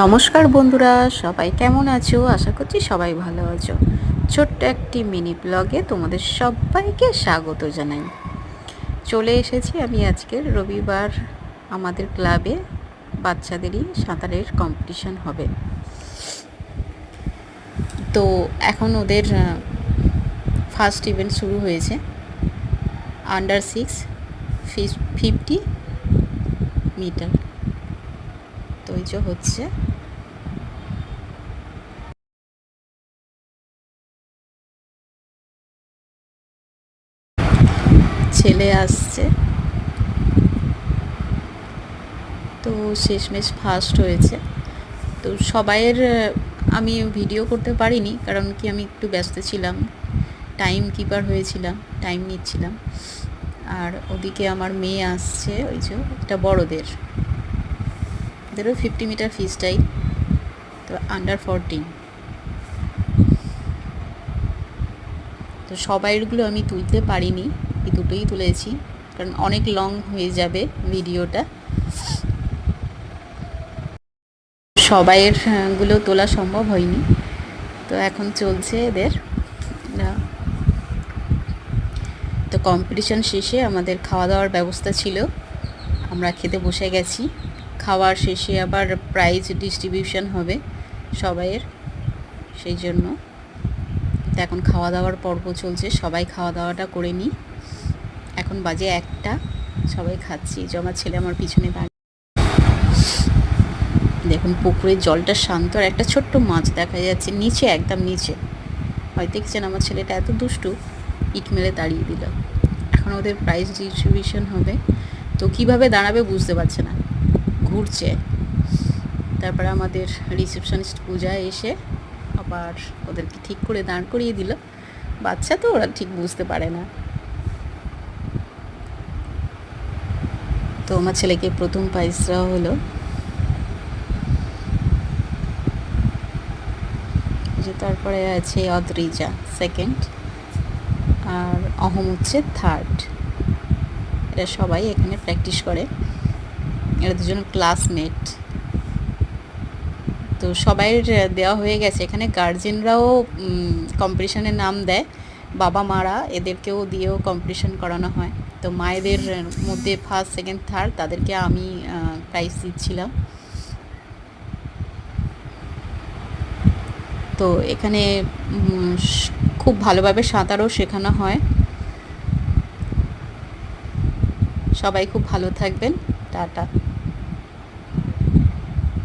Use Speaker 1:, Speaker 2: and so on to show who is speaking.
Speaker 1: নমস্কার বন্ধুরা, সবাই কেমন আছো? আশা করছি সবাই ভালো আছো। ছোট্ট একটি মিনি ব্লগে তোমাদের সবাইকে স্বাগত জানাই। চলে এসেছি আমি আজকের রবিবার। আমাদের ক্লাবে বাচ্চাদেরই সাঁতারের কম্পিটিশন হবে। তো এখন ওদের ফার্স্ট ইভেন্ট শুরু হয়েছে। Under 6 50 metre. তো এই যে হচ্ছে, ছেলে আসছে। তো শেষমেশ ফার্স্ট হয়েছে। তো সবাইয়ের আমি ভিডিও করতে পারিনি, কারণ কি আমি একটু ব্যস্ত ছিলাম, টাইম কিপার হয়েছিলাম, টাইম নিচ্ছিলাম। আর ওদিকে আমার মেয়ে আসছে, ওই যে এটা বড়দের, ওদেরও 50 মিটার ফ্রি স্টাইল। তো আন্ডার 14। তো সবাইগুলো আমি তুলতে পারিনি, এই দুটোই তুলেছি, কারণ অনেক লং হয়ে যাবে ভিডিওটা। সবাইয়ের গুলো তোলা সম্ভব হয়নি। তো এখন চলছে এদের। তো কম্পিটিশন শেষে আমাদের খাওয়া দাওয়ার ব্যবস্থা ছিল, আমরা খেতে বসে গেছি। খাওয়ার শেষে আবার প্রাইজ ডিস্ট্রিবিউশন হবে সবাইয়ের, সেই জন্য তো এখন খাওয়া দাওয়ার পর্ব চলছে। সবাই খাওয়া দাওয়াটা করে নিই। এখন বাজে 1টা, সবাই খাচ্ছি। যে আমার ছেলে আমার পিছনে দাঁড়িয়ে, দেখুন পুকুরের জলটা শান্ত, আর একটা ছোট্ট মাছ দেখা যাচ্ছে নিচে, একদম নিচে। হয়তো দেখছেন আমার ছেলেটা এত দুষ্টু, ইট মেরে দাঁড়িয়ে দিল। এখন ওদের প্রাইজ ডিস্ট্রিবিউশন হবে। তো কীভাবে দাঁড়াবে বুঝতে পারছে না, ঘুরছে। তারপরে আমাদের রিসেপশনিস্ট পূজা এসে আবার ওদেরকে ঠিক করে দাঁড় করিয়ে দিল। বাচ্চা তো, ওরা ঠিক বুঝতে পারে না। তো আমার ছেলেকে প্রথম প্রাইজ দেওয়া হলো। যে তারপরে আছে অদ্রিজা সেকেন্ড, আর অহম হচ্ছে থার্ড। এরা সবাই এখানে প্র্যাকটিস করে, এরা দুজন ক্লাসমেট। তো সবাইয়ের দেওয়া হয়ে গেছে। এখানে গার্জেনরাও কম্পিটিশনের নাম দেয়, বাবা মারা এদেরকেও দিয়েও কম্পিটিশন করানো হয়। তো মায়েদের মধ্যে ফার্স্ট সেকেন্ড থার্ড তাদেরকে আমি প্রাইজ দিচ্ছিলাম। তো এখানে খুব ভালোভাবে সাঁতারও শেখানো হয়। সবাই খুব ভালো থাকবেন। টাটা।